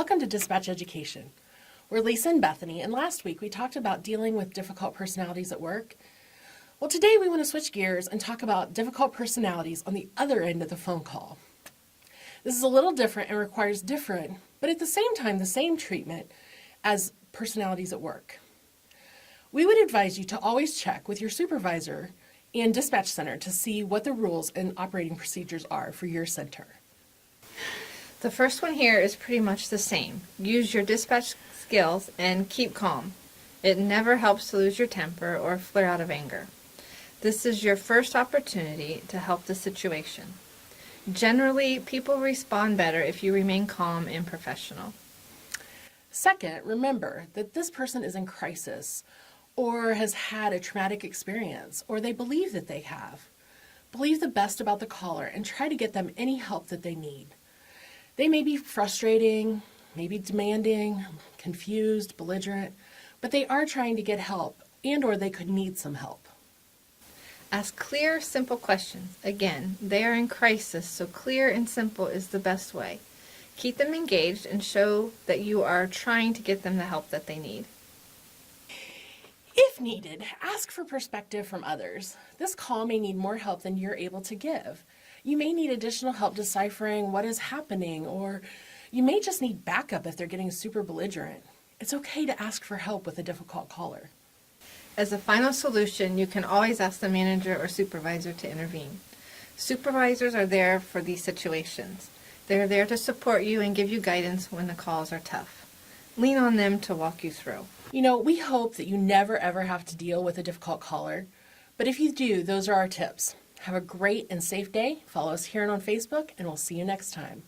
Welcome to Dispatch Education. We're Lisa and Bethany, and last week we talked about dealing with difficult personalities at work. Well, today we want to switch gears and talk about difficult personalities on the other end of the phone call. This is a little different and requires different, but at the same time the same treatment as personalities at work. We would advise you to always check with your supervisor and dispatch center to see what the rules and operating procedures are for your center. The first one here is pretty much the same. Use your dispatch skills and keep calm. It never helps to lose your temper or flare out of anger. This is your first opportunity to help the situation. Generally, people respond better if you remain calm and professional. Second, remember that this person is in crisis or has had a traumatic experience, or they believe that they have. Believe the best about the caller and try to get them any help that they need. They may be frustrating, maybe demanding, confused, belligerent, but they are trying to get help and/or they could need some help. Ask clear, simple questions. Again, they are in crisis, so clear and simple is the best way. Keep them engaged and show that you are trying to get them the help that they need. If needed, ask for perspective from others. This call may need more help than you're able to give. You may need additional help deciphering what is happening, or you may just need backup if they're getting super belligerent. It's okay to ask for help with a difficult caller. As a final solution, you can always ask the manager or supervisor to intervene. Supervisors are there for these situations. They're there to support you and give you guidance when the calls are tough. Lean on them to walk you through. We hope that you never ever have to deal with a difficult caller, but if you do, those are our tips. Have a great and safe day. Follow us here and on Facebook, and we'll see you next time.